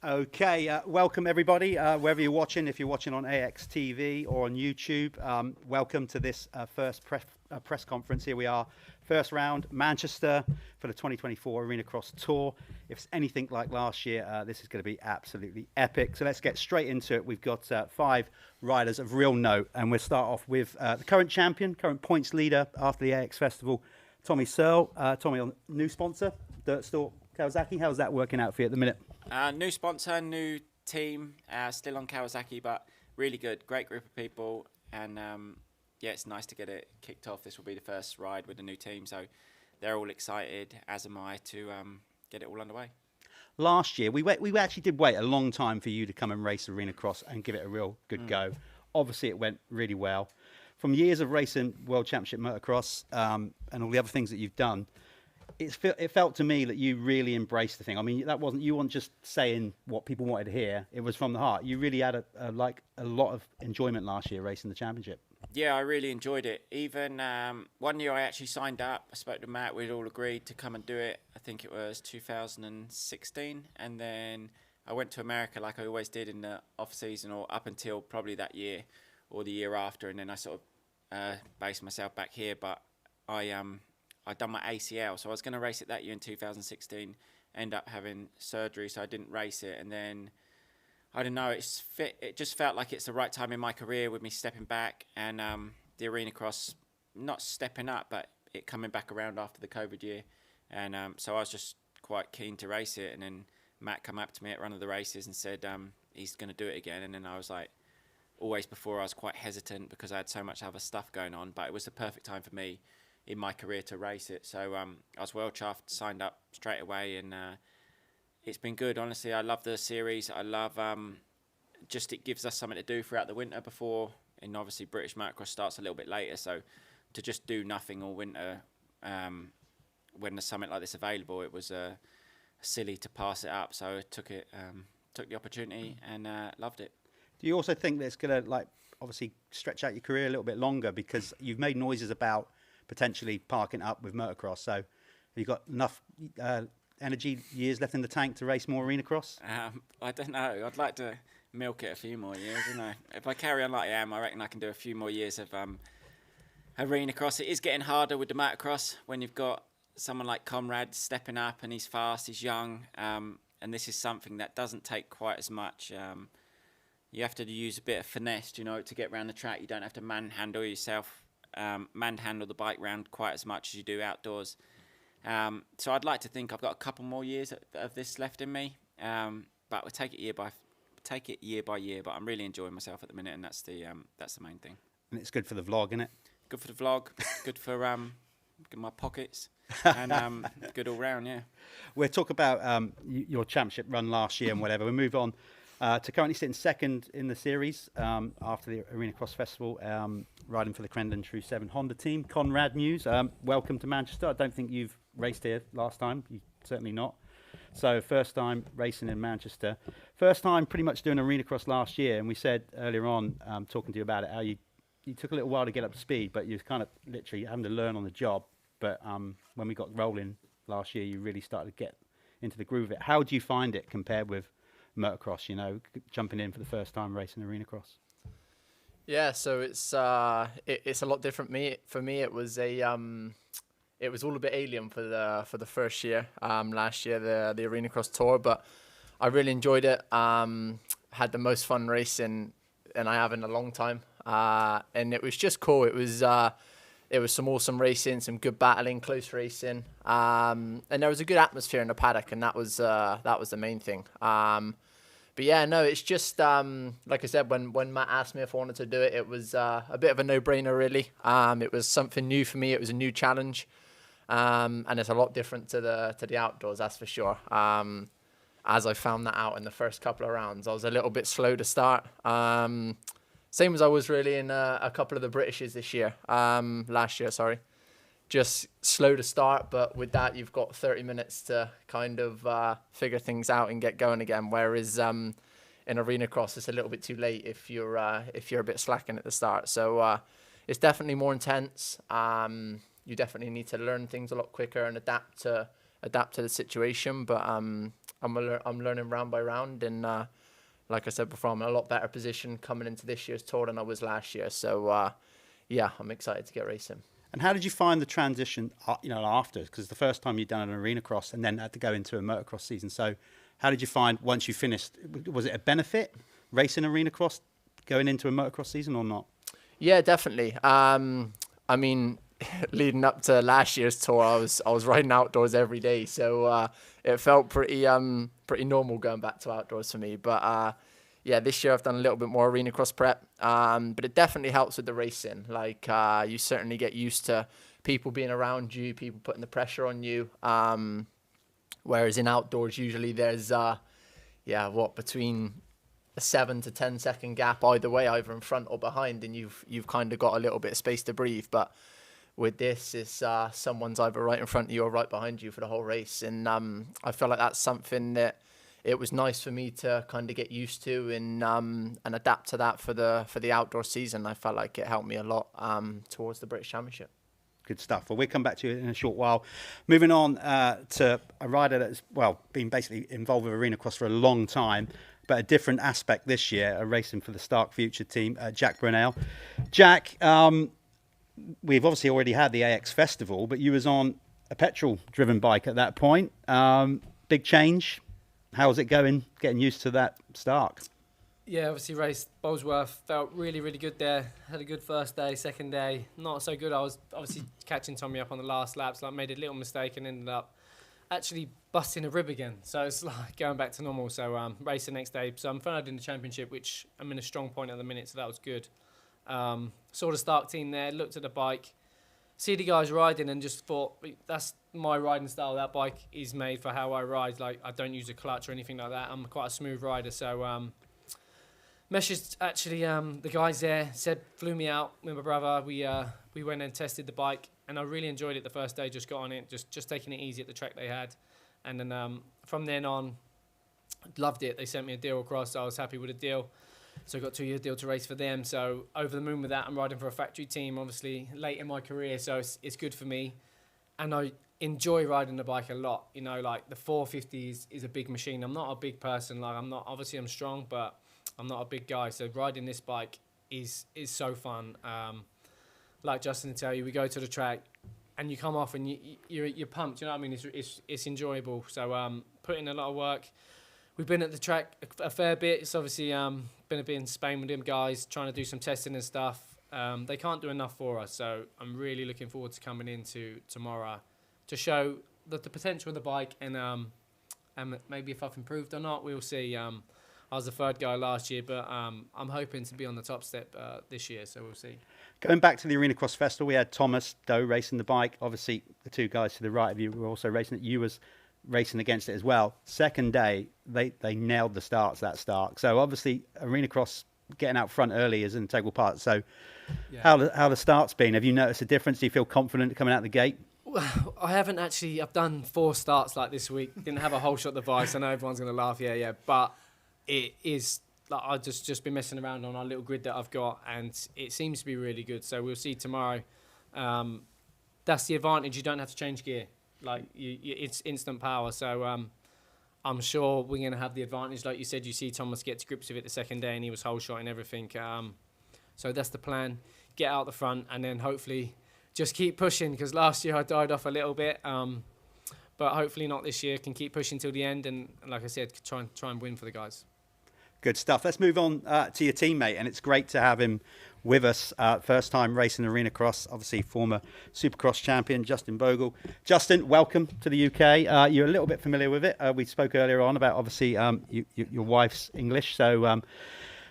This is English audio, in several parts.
Okay, welcome everybody, wherever you're watching, if you're watching on AXTV or on YouTube, welcome to this first press conference. Here we are, first round, Manchester for the 2024 Arenacross Tour. If it's anything like last year, this is going to be absolutely epic. So let's get straight into it. We've got 5 riders of real note, and we'll start off with the current champion, current points leader after the AX Festival, Tommy Searle. Tommy, new sponsor, Dirt Store Kawasaki. How's that working out for you at the minute? New sponsor, new team, still on Kawasaki, but really good. Great group of people. And yeah, it's nice to get it kicked off. This will be the first ride with the new team. So they're all excited, as am I, to get it all underway. Last year, we actually did wait a long time for you to come and race Arenacross and give it a real good go. Obviously, it went really well. From years of racing World Championship Motocross and all the other things that you've done, it felt to me that you really embraced the thing. I mean, you weren't just saying what people wanted to hear. It was from the heart. You really had a lot of enjoyment last year racing the championship. Yeah, I really enjoyed it. Even one year I actually signed up. I spoke to Matt. We'd all agreed to come and do it. I think it was 2016. And then I went to America like I always did in the off-season, or up until probably that year or the year after. And then I sort of based myself back here. But I'd done my ACL, so I was going to race it that year in 2016, end up having surgery, so I didn't race it. And then, I don't know, it just felt like it's the right time in my career with me stepping back and the Arenacross not stepping up, but it coming back around after the COVID year. And so I was just quite keen to race it. And then Matt come up to me at one of the races and said he's going to do it again. And then I was like, always before I was quite hesitant because I had so much other stuff going on, but it was the perfect time for me in my career to race it. So I was well chuffed, signed up straight away, and it's been good. Honestly, I love the series. I love just it gives us something to do throughout the winter before, and obviously British Motocross starts a little bit later, so to just do nothing all winter when there's something like this available, it was silly to pass it up. So I took the opportunity and loved it. Do you also think that it's going to obviously stretch out your career a little bit longer, because you've made noises about potentially parking up with motocross? So have you got enough energy years left in the tank to race more Arenacross? I don't know. I'd like to milk it a few more years. If I carry on like I am, I reckon I can do a few more years of Arenacross. It is getting harder with the motocross when you've got someone like Conrad stepping up, and he's fast, he's young, and this is something that doesn't take quite as much. You have to use a bit of finesse, to get around the track. You don't have to manhandle yourself. Manhandle the bike round quite as much as you do outdoors. So I'd like to think I've got a couple more years of this left in me, but we'll take it year by year. But I'm really enjoying myself at the minute, and that's the main thing. And it's good for the vlog, isn't it? Good for the vlog, good for my pockets, and good all round. Yeah. We'll talk about your championship run last year and whatever. We'll move on to currently sitting second in the series after the Arenacross Festival, riding for the Crendon True 7 Honda team. Conrad Muse, welcome to Manchester. I don't think you've raced here last time. You certainly not. So first time racing in Manchester. First time pretty much doing Arenacross last year. And we said earlier on, talking to you about it, how you took a little while to get up to speed, but you was kind of literally having to learn on the job. But when we got rolling last year, you really started to get into the groove of it. How do you find it compared with motocross, jumping in for the first time racing Arenacross? Yeah, so it's a lot different. For me, it was all a bit alien for the first year. Last year, the Arenacross Tour, but I really enjoyed it. Had the most fun racing and I have in a long time. And it was just cool. It was some awesome racing, some good battling, close racing, and there was a good atmosphere in the paddock, and that was the main thing. But yeah, no, it's just like I said, when Matt asked me if I wanted to do it, it was a bit of a no-brainer, really. It was something new for me. It was a new challenge, and it's a lot different to the outdoors, that's for sure. As I found that out in the first couple of rounds, I was a little bit slow to start. Same as I was really in a couple of the Britishes this year, last year, sorry. Just slow to start, but with that, you've got 30 minutes to kind of figure things out and get going again. Whereas in Arenacross, it's a little bit too late if you're a bit slacking at the start. So it's definitely more intense. You definitely need to learn things a lot quicker and adapt to the situation. But I'm learning round by round, and like I said before, I'm in a lot better position coming into this year's tour than I was last year. So yeah, I'm excited to get racing. And how did you find the transition, after? Because the first time you'd done an arena cross and then had to go into a motocross season. So how did you find once you finished? Was it a benefit racing arena cross going into a motocross season or not? Yeah, definitely. I mean, leading up to last year's tour, I was riding outdoors every day, so it felt pretty normal going back to outdoors for me. But yeah, this year I've done a little bit more arena cross prep, but it definitely helps with the racing. Like you certainly get used to people being around you, people putting the pressure on you. Whereas in outdoors, usually there's between a 7 to 10 second gap either way, either in front or behind, and you've kind of got a little bit of space to breathe. But with this, it's someone's either right in front of you or right behind you for the whole race, and I feel like that's something that it was nice for me to kind of get used to and adapt to that for the outdoor season. I felt like it helped me a lot towards the British Championship. Good stuff. Well, we'll come back to you in a short while. Moving on to a rider that's, been basically involved with arena cross for a long time, but a different aspect this year, racing for the Stark Future team, Jack Brunel. Jack, we've obviously already had the AX Festival, but you was on a petrol-driven bike at that point. Big change. How's it going, getting used to that Stark? Yeah, obviously raced Bosworth, felt really, really good there. Had a good first day, second day, not so good. I was obviously catching Tommy up on the last laps, made a little mistake and ended up actually busting a rib again. So it's like going back to normal. So race the next day. So I'm third in the championship, which I'm in a strong point at the minute, so that was good. Saw the Stark team there, looked at the bike, see the guys riding and just thought, that's my riding style. That bike is made for how I ride. Like, I don't use a clutch or anything like that. I'm quite a smooth rider. So messaged actually the guys there, flew me out with my brother. We went and tested the bike, and I really enjoyed it the first day. Just got on it, just taking it easy at the track they had. And then from then on, loved it. They sent me a deal across, so I was happy with the deal. So I got a 2-year deal to race for them. So over the moon with that. I'm riding for a factory team, obviously late in my career, so it's good for me. And I enjoy riding the bike a lot. You know, like the 450 is a big machine. I'm not a big person. Like I'm strong, but I'm not a big guy. So riding this bike is so fun. Like Justin will tell you, we go to the track and you come off and you're pumped. You know what I mean? It's enjoyable. So put in a lot of work. We've been at the track a fair bit. It's obviously been a bit in Spain with them guys, trying to do some testing and stuff. They can't do enough for us, so I'm really looking forward to coming into tomorrow to show the potential of the bike and maybe if I've improved or not, we'll see. I was the third guy last year, but I'm hoping to be on the top step this year, so we'll see. Going back to the Arena Cross Festival, we had Thomas Doe racing the bike. Obviously, the two guys to the right of you were also racing it. You was racing against it as well. Second day, they nailed the starts, that Stark. So obviously, Arena Cross getting out front early is an integral part. So yeah. How the starts been? Have you noticed a difference? Do you feel confident coming out the gate? Well, I haven't actually. I've done 4 starts like this week. Didn't have a whole shot device. I know everyone's going to laugh. Yeah. But it is like I've just been messing around on our little grid that I've got, and it seems to be really good. So we'll see tomorrow. That's the advantage. You don't have to change gear. Like it's instant power. So I'm sure we're going to have the advantage. Like you said, you see Thomas get to grips with it the second day, and he was whole shot and everything. So that's the plan. Get out the front, and then hopefully just keep pushing, because last year I died off a little bit. But hopefully not this year. Can keep pushing till the end, and like I said, try and win for the guys. Good stuff. Let's move on to your teammate, and it's great to have him with us. First time racing Arena Cross, obviously former Supercross champion, Justin Bogle. Justin, welcome to the UK. You're a little bit familiar with it. We spoke earlier on about, obviously, your wife's English, so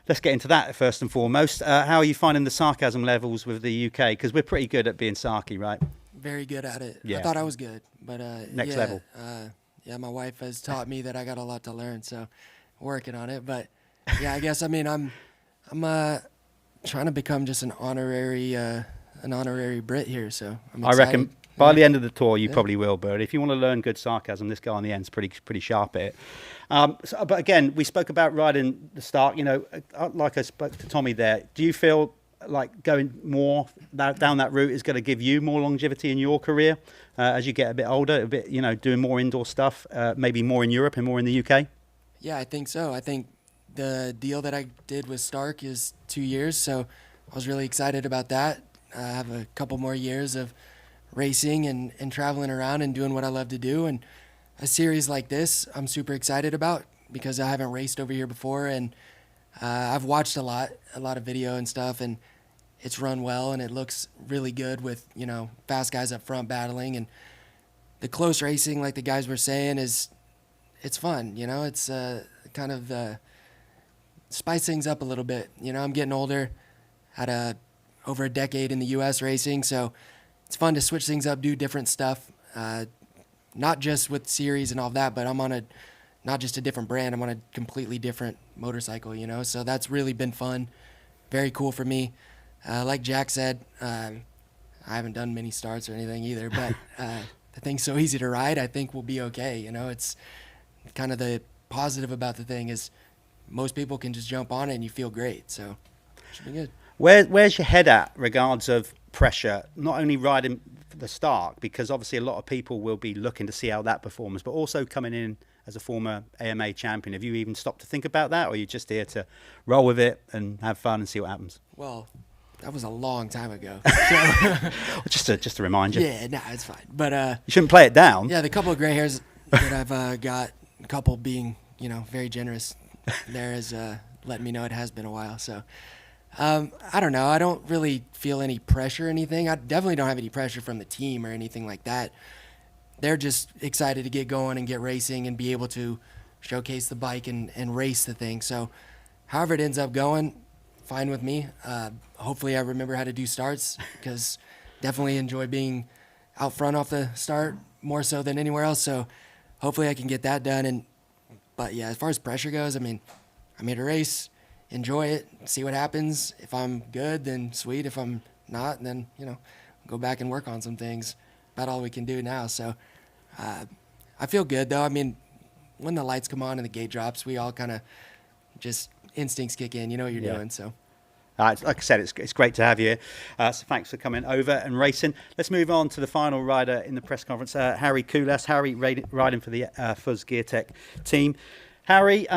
let's get into that first and foremost. How are you finding the sarcasm levels with the UK? Because we're pretty good at being sarky, right? Very good at it. Yeah. I thought I was good, but Next level. Yeah, my wife has taught me that I got a lot to learn, so working on it. But yeah, I guess I'm trying to become just an honorary Brit here. So I'm excited. I reckon by the end of the tour you probably will, but if you want to learn good sarcasm, this guy on the end's pretty sharp at it. But again, we spoke about riding the Stark. You know, like I spoke to Tommy there. Do you feel like going more down that route is going to give you more longevity in your career as you get a bit older, a bit, you know, doing more indoor stuff, maybe more in Europe and more in the UK? Yeah, I think so. I think the deal that I did with Stark is 2 years, so I was really excited about that. I have a couple more years of racing and traveling around and doing what I love to do. And a series like this, I'm super excited about because I haven't raced over here before, and I've watched a lot of video and stuff, and it's run well and it looks really good with, you know, fast guys up front battling, and the close racing, like the guys were saying, it's fun. You know, it's kind of spice things up a little bit. You know, I'm getting older, had over a decade in the U.S. racing, so it's fun to switch things up, do different stuff. Not just with series and all that, but I'm on not just a different brand, I'm on a completely different motorcycle, you know, so that's really been fun. Very cool for me. Like Jack said, I haven't done many starts or anything either, but the thing's so easy to ride, I think we'll be okay, you know. It's kind of the positive about the thing is most people can just jump on it and you feel great, so it should be good. Where's your head at regards of pressure, not only riding the Stark, because obviously a lot of people will be looking to see how that performs, but also coming in as a former AMA champion. Have you even stopped to think about that, or are you just here to roll with it and have fun and see what happens? Well, that was a long time ago. So, just to remind you. Yeah, nah, it's fine. But you shouldn't play it down. Yeah, the couple of gray hairs that I've got, a couple being, you know, very generous there has let me know it has been a while. So I don't know. I don't really feel any pressure or anything. I definitely don't have any pressure from the team or anything like that. They're just excited to get going and get racing and be able to showcase the bike and race the thing. So however it ends up going, fine with me. Hopefully I remember how to do starts, because definitely enjoy being out front off the start more so than anywhere else. So hopefully I can get that done. But yeah, as far as pressure goes, I mean, I'm here to race, enjoy it, see what happens. If I'm good, then sweet. If I'm not, then, you know, go back and work on some things. About all we can do now. So I feel good, though. I mean, when the lights come on and the gate drops, we all kind of just instincts kick in. You know what you're doing. So, like I said, it's great to have you here. So thanks for coming over and racing. Let's move on to the final rider in the press conference, Harry Koulas. Harry riding for the Fuzz Gear Tech team. Harry,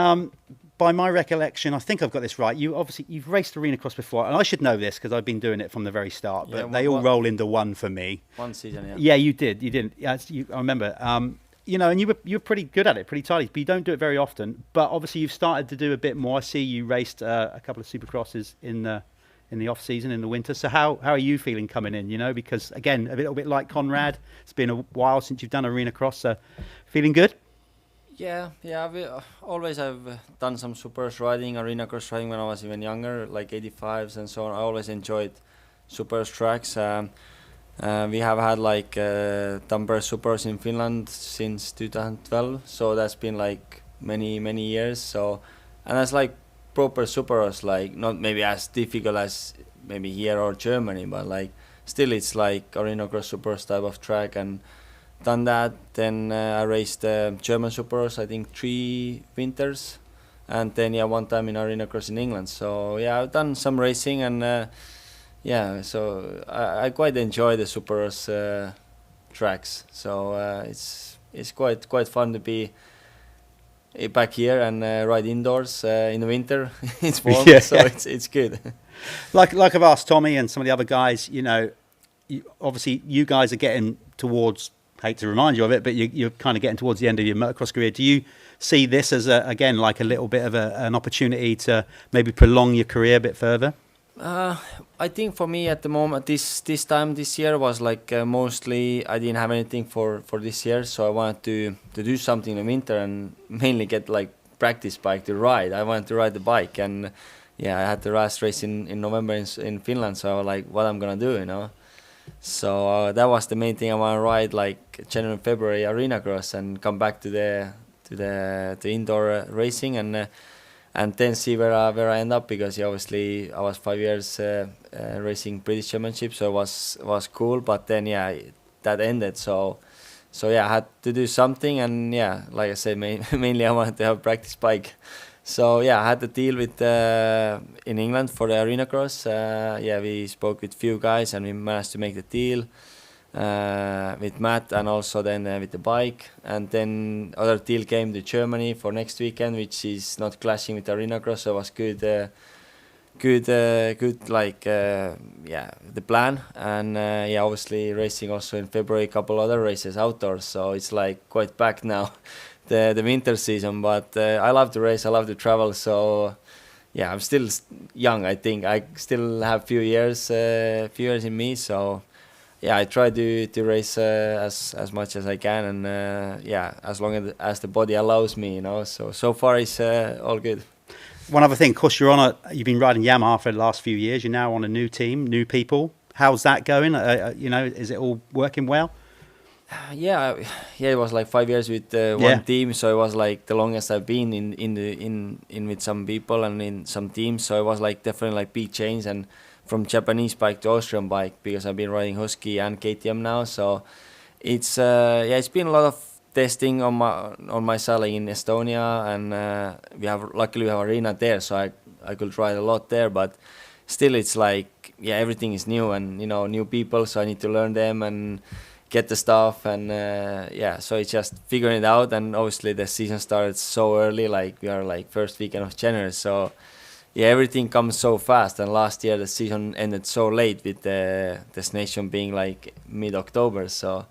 by my recollection, I think I've got this right. You've raced Arenacross before, and I should know this because I've been doing it from the very start. But they all roll into one for me. One season, yeah. Yeah, you did. You didn't. Yeah, I remember. You know, and you were pretty good at it, pretty tidy. But you don't do it very often. But obviously, you've started to do a bit more. I see you raced a couple of Supercrosses in the off season, in the winter. So how are you feeling coming in? You know, because again, a little bit like Conrad, it's been a while since you've done Arenacross. So feeling good? Yeah. I've done some supers riding, Arenacross riding when I was even younger, like 85s and so on. I always enjoyed supers tracks. We have had like Tampere supers in Finland since 2012, so that's been like many years. So, and that's like proper supers, like not maybe as difficult as maybe here or Germany, but like still it's like Arenacross supers type of track, and done that. Then I raced German supers, I think 3 winters, and then one time in Arenacross in England. So yeah, I've done some racing, and so I quite enjoy the supers tracks. So it's quite fun to be back here and ride indoors in the winter. It's warm, so it's good. Like I've asked Tommy and some of the other guys, you know, obviously you guys are getting towards, hate to remind you of it, but you're kind of getting towards the end of your motocross career. Do you see this as again like a little bit of an opportunity to maybe prolong your career a bit further? I think for me at the moment, this time this year was like mostly I didn't have anything for this year, so I wanted to do something in the winter and mainly get like practice bike to ride. I wanted to ride the bike, and I had the last race in November in Finland, so I was like, what I'm gonna do, you know. So that was the main thing. I want to ride like January and February Arenacross and come back to the indoor racing, and then see where I end up, because obviously I was 5 years racing British Championship, so it was cool. But then that ended, so I had to do something, and like I said, mainly I wanted to have a practice bike So yeah, I had the deal with in England for the Arenacross. Yeah, we spoke with few guys and we managed to make the deal with Matt and also then with the bike. And then other deal came to Germany for next weekend, which is not clashing with Arenacross. So it was good like yeah, the plan. And yeah, obviously racing also in February, a couple other races outdoors. So it's like quite back now. The winter season, but I love to race, I love to travel, so yeah, I'm still young. I think I still have few years in me, so yeah, I try to race as much as I can, and yeah, as long as the body allows me, you know. So far it's all good. One other thing, of course, you've been riding Yamaha for the last few years. You're now on a new team, new people. How's that going? You know, is it all working well? Yeah, it was like 5 years with one team, so it was like the longest I've been in with some people and in some teams. So it was like definitely like big change, and from Japanese bike to Austrian bike, because I've been riding Husky and KTM now. So it's it's been a lot of testing on my side, like in Estonia, and luckily we have arena there, so I could ride a lot there. But still, it's like everything is new, and you know, new people, so I need to learn them and get the stuff, and so it's just figuring it out. And obviously the season started so early, like we are like first weekend of January, so everything comes so fast. And last year the season ended so late with the destination being like mid-October, so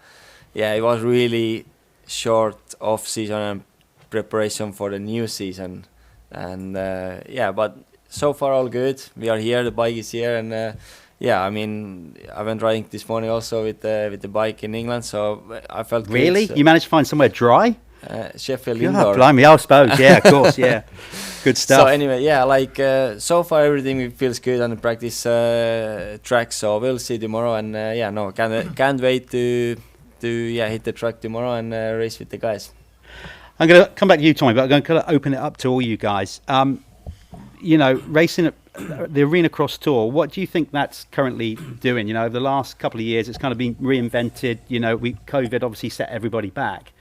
it was really short off season and preparation for the new season. And but so far all good. We are here, the bike is here, and I mean, I went riding this morning also with the bike in England, so I felt really good. So you managed to find somewhere dry? Sheffield God, indoor. blimey, I suppose. Yeah, of course. Yeah, good stuff. So anyway, like so far everything feels good on the practice track. So we'll see tomorrow, and can't wait to hit the track tomorrow and race with the guys. I'm going to come back to you, Tommy, but I'm going to open it up to all you guys. You know, racing at the Arenacross Tour, what do you think that's currently doing? You know, over the last couple of years, it's kind of been reinvented. You know, COVID obviously set everybody back,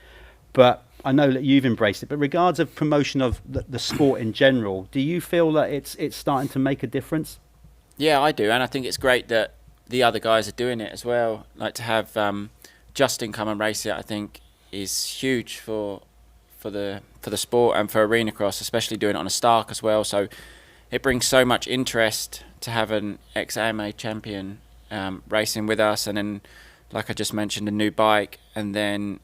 but I know that you've embraced it. But regards of promotion of the sport in general, do you feel that it's starting to make a difference? Yeah, I do, and I think it's great that the other guys are doing it as well. Like to have Justin come and race it, I think is huge for the sport and for Arenacross, especially doing it on a Stark as well. So it brings so much interest to have an ex-AMA champion racing with us, and then, like I just mentioned, a new bike, and then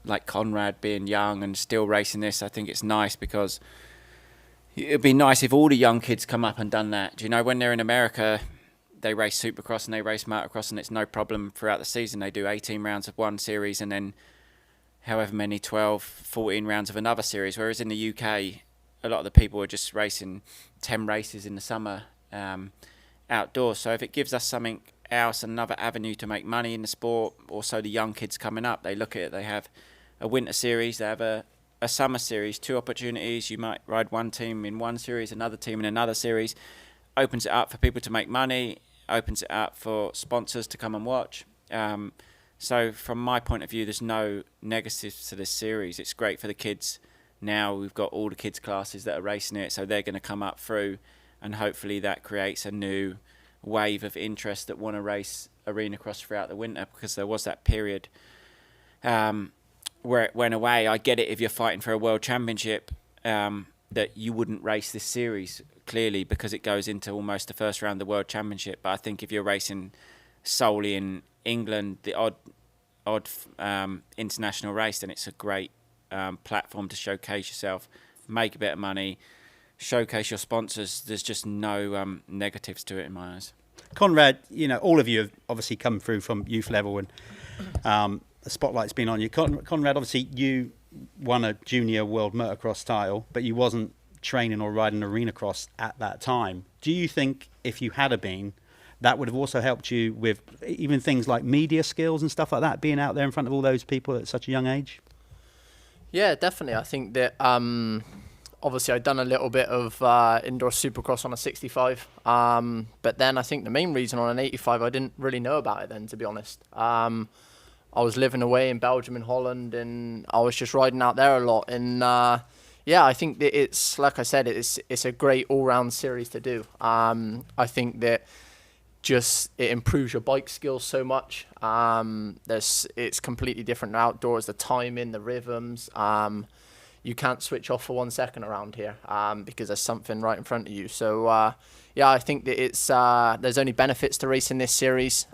like Conrad being young and still racing this. I think it's nice because it'd be nice if all the young kids come up and done that. Do you know, when they're in America, they race Supercross and they race Motocross, and it's no problem throughout the season. They do 18 rounds of one series and then however many, 12, 14 rounds of another series. Whereas in the UK, a lot of the people are just racing 10 races in the summer outdoors. So if it gives us something else, another avenue to make money in the sport, also the young kids coming up, they look at it, they have a winter series, they have a summer series, 2 opportunities. You might ride one team in one series, another team in another series. Opens it up for people to make money, opens it up for sponsors to come and watch. So from my point of view, there's no negatives to this series. It's great for the kids. Now we've got all the kids classes that are racing it, so they're going to come up through, and hopefully that creates a new wave of interest that want to race Arenacross throughout the winter, because there was that period where it went away. I get it if you're fighting for a world championship that you wouldn't race this series, clearly, because it goes into almost the first round of the world championship. But I think if you're racing solely in England, the odd international race, then it's a great platform to showcase yourself, make a bit of money, showcase your sponsors. There's just no negatives to it in my eyes. Conrad, you know, all of you have obviously come through from youth level, and the spotlight's been on you. Conrad, obviously you won a junior world motocross title, but you wasn't training or riding Arenacross at that time. Do you think if you had been, that would have also helped you with even things like media skills and stuff like that, being out there in front of all those people at such a young age? Yeah, definitely. I think that obviously I'd done a little bit of indoor supercross on a 65, but then I think the main reason on an 85, I didn't really know about it then, to be honest. I was living away in Belgium and Holland, and I was just riding out there a lot. And Yeah, I think that it's, like I said, it's a great all-round series to do. I think that just it improves your bike skills so much. It's completely different outdoors, the timing, the rhythms. You can't switch off for 1 second around here because there's something right in front of you. So yeah, I think that it's there's only benefits to racing this series.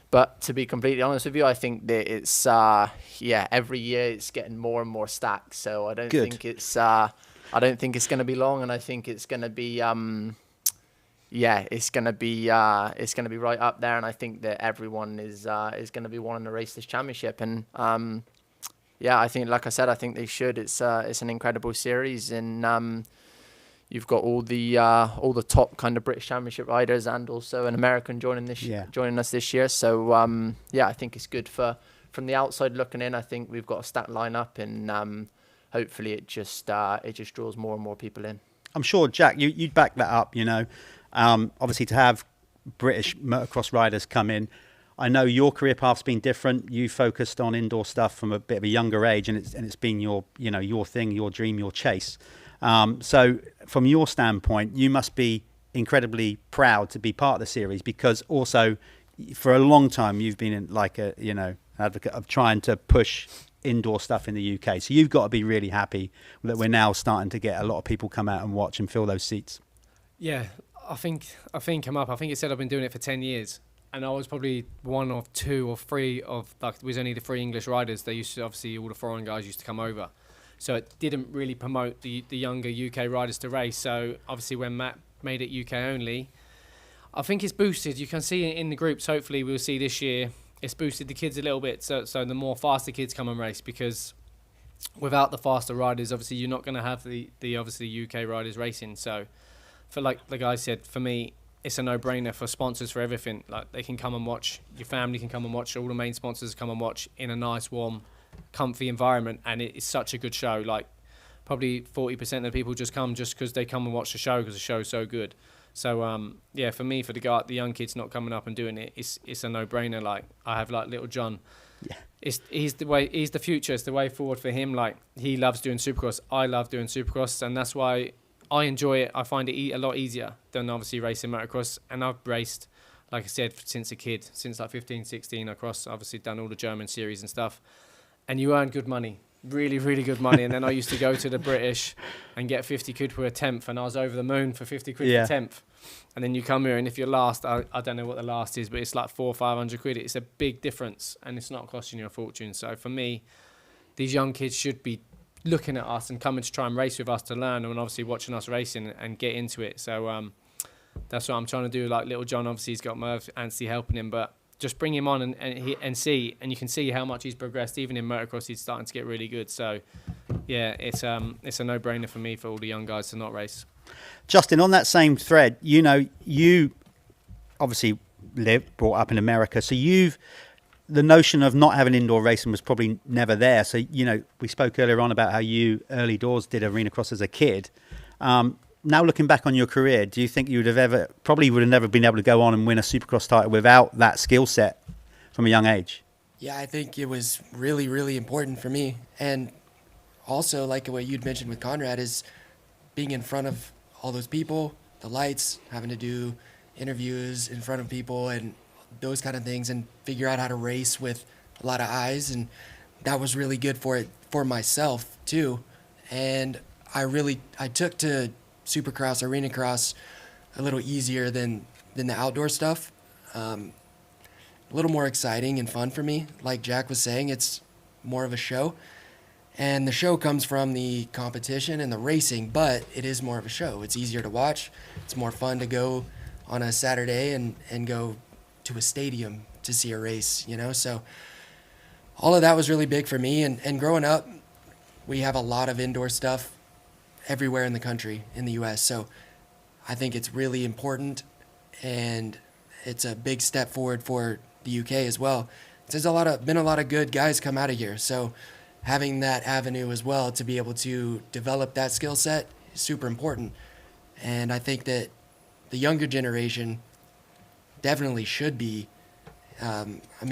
But to be completely honest with you, I think that it's every year it's getting more and more stacked. So I don't think it's going to be long, and I think it's going to be it's going to be right up there. And I think that everyone is going to be wanting to race this championship. And I think, like I said, I think they should. It's an incredible series, and you've got all the top kind of British Championship riders and also an American joining us this year. So I think it's good from the outside looking in. I think we've got a stacked lineup, and hopefully it just draws more and more people in. I'm sure, Jack, you'd back that up. Obviously to have British motocross riders come in. I know your career path's been different. You focused on indoor stuff from a bit of a younger age, and it's been your thing, your dream, your chase. So from your standpoint, you must be incredibly proud to be part of the series, because also for a long time you've been in advocate of trying to push indoor stuff in the UK. So you've got to be really happy that we're now starting to get a lot of people come out and watch and fill those seats. Yeah, I think I'm up. I think it said I've been doing it for 10 years. And I was probably one of two or three of, like, it was only the 3 English riders. They used to, obviously, all the foreign guys used to come over. So it didn't really promote the younger UK riders to race. So obviously when Matt made it UK only, I think it's boosted. You can see it in the groups. Hopefully we'll see this year. It's boosted the kids a little bit. So the more faster kids come and race, because without the faster riders, obviously you're not going to have the obviously UK riders racing. So for, like the guy said, for me, it's a no-brainer for sponsors, for everything. Like, they can come and watch. Your family can come and watch. All the main sponsors come and watch in a nice, warm, comfy environment, and it's such a good show. Like, probably 40% of the people just come just because they come and watch the show because the show's so good. So for me, for the young kids not coming up and doing it, it's a no-brainer. Like, I have like little John. Yeah. He's the future. It's the way forward for him. Like, he loves doing Supercross. I love doing Supercross, and that's why I enjoy it. I find it a lot easier than obviously racing motocross. And I've raced, like I said, since a kid, since like 15, 16 across. Obviously done all the German series and stuff. And you earn good money, really, really good money. And then I used to go to the British and get 50 quid for a 10th, and I was over the moon for 50 quid for a 10th. And then you come here, and if you're last, I don't know what the last is, but it's like 400 or 500 quid. It's a big difference, and it's not costing you a fortune. So for me, these young kids should be looking at us and coming to try and race with us to learn, and obviously watching us racing and get into it. So that's what I'm trying to do. Like, little John, obviously he's got Merv Anstey helping him, but just bring him on and see, and you can see how much he's progressed. Even in motocross, he's starting to get really good. So yeah, it's a no-brainer for me, for all the young guys to not race. Justin, on that same thread, you obviously brought up in America, so the notion of not having indoor racing was probably never there. So, we spoke earlier on about how you early doors did Arenacross as a kid. Now looking back on your career, do you think you would have never been able to go on and win a Supercross title without that skill set from a young age? Yeah, I think it was really, really important for me. And also, like what you'd mentioned with Conrad, is being in front of all those people, the lights, having to do interviews in front of people and those kind of things, and figure out how to race with a lot of eyes. And that was really good for myself too. And I took to Supercross, Arenacross a little easier than the outdoor stuff. A little more exciting and fun for me. Like Jack was saying, it's more of a show. And the show comes from the competition and the racing, but it is more of a show. It's easier to watch. It's more fun to go on a Saturday and go to a stadium to see a race, So all of that was really big for me. And growing up, we have a lot of indoor stuff everywhere in the country, in the U.S. So I think it's really important, and it's a big step forward for the UK as well. There's been a lot of good guys come out of here. So having that avenue as well to be able to develop that skill set is super important. And I think that the younger generation definitely should be.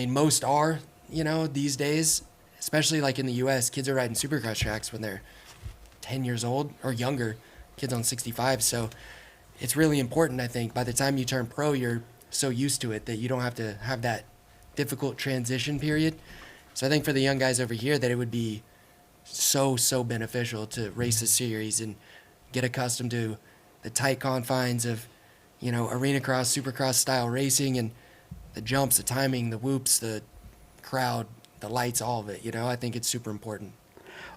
Most are, these days, especially like in the U.S., kids are riding Supercross tracks when they're 10 years old or younger, kids on 65. So it's really important, I think. By the time you turn pro, you're so used to it that you don't have to have that difficult transition period. So I think for the young guys over here that it would be so beneficial to race the series and get accustomed to the tight confines of, Arenacross, Supercross style racing, and the jumps, the timing, the whoops, the crowd, the lights, all of it. I think it's super important.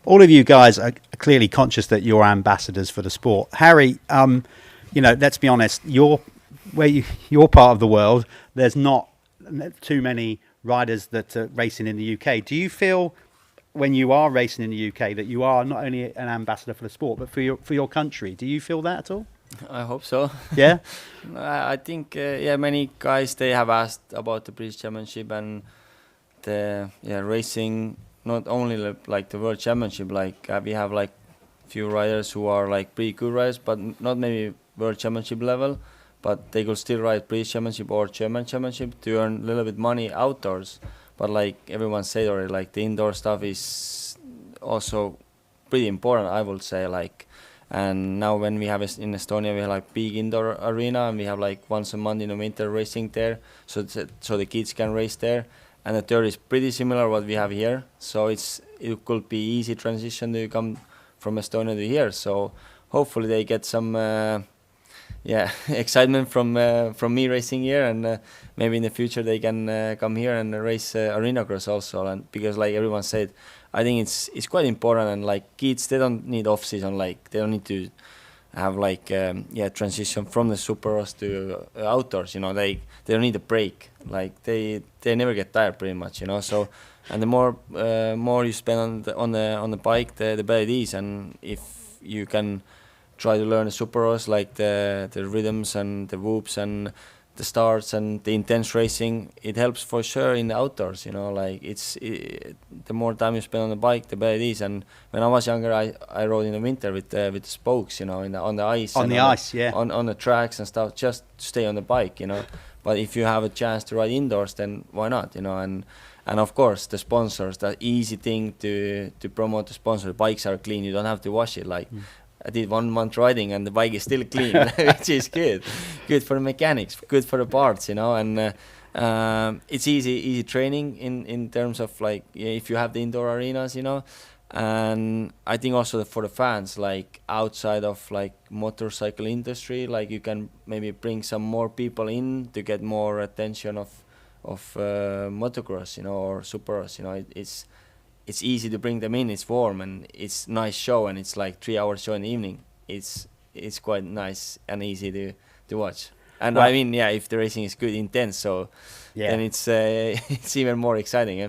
All of you guys are clearly conscious that you're ambassadors for the sport. Harry, let's be honest, you're part of the world. There's not too many riders that are racing in the UK. Do you feel when you are racing in the UK that you are not only an ambassador for the sport but for your country? Do you feel that at all? I hope so. Yeah. I think many guys, they have asked about the British Championship and the racing, not only like the World Championship. Like we have like few riders who are like pretty good riders, but not maybe World Championship level, but they could still ride British Championship or German Championship to earn a little bit money outdoors. But like everyone said already, like the indoor stuff is also pretty important, I would say. Like, and now when we have in Estonia, we have like big indoor arena, and we have like once a month in the winter racing there, so the kids can race there. And the dirt is pretty similar what we have here, so it could be easy transition to come from Estonia to here. So hopefully they get some excitement from me racing here, and maybe in the future they can come here and race Arenacross also. And because like everyone said, I think it's quite important, and like kids, they don't need off season, like they don't need to have like transition from the supercross to outdoors. They don't need a break. Like they never get tired pretty much. So, and the more you spend on the bike, the better it is. And if you can try to learn the supercross, like the rhythms and the whoops and the starts and the intense racing, it helps for sure in the outdoors. Like the more time you spend on the bike, the better it is. And when I was younger, I rode in the winter with the spokes, on the ice. On the tracks and stuff, just to stay on the bike, But if you have a chance to ride indoors, then why not, And of course, the sponsors, the easy thing to promote the sponsor, bikes are clean, you don't have to wash it. Like I did 1 month riding and the bike is still clean, which is good for the mechanics, good for the parts, and it's easy training in terms of like if you have the indoor arenas, and I think also for the fans, like outside of like motorcycle industry, like you can maybe bring some more people in to get more attention of motocross, or supercross. It's easy to bring them in. It's warm and it's nice show, and it's like 3 hours show in the evening. It's quite nice and easy to watch. And well, I mean, if the racing is good, intense, so then it's even more exciting. Yeah?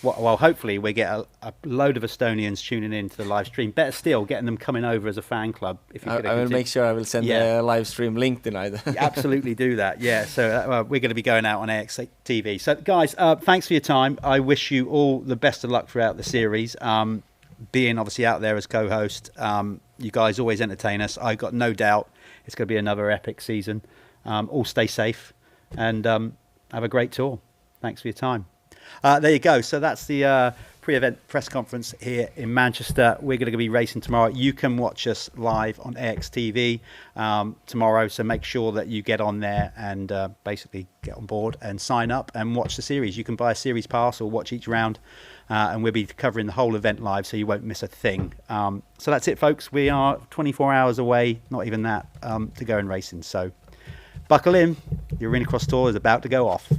Well, hopefully we get a load of Estonians tuning in to the live stream. Better still, getting them coming over as a fan club. If you I will make sure I will send a live stream link tonight. Absolutely do that. Yeah. So we're going to be going out on AX TV. So guys, thanks for your time. I wish you all the best of luck throughout the series. Being obviously out there as co-host, you guys always entertain us. I got no doubt it's going to be another epic season. All stay safe and have a great tour. Thanks for your time. There you go. So that's the pre-event press conference here in Manchester. We're going to be racing tomorrow. You can watch us live on AXTV tomorrow. So make sure that you get on there and basically get on board and sign up and watch the series. You can buy a series pass or watch each round. And we'll be covering the whole event live, so you won't miss a thing. So that's it, folks. We are 24 hours away, not even that, to go and racing. So buckle in. The Arenacross Tour is about to go off.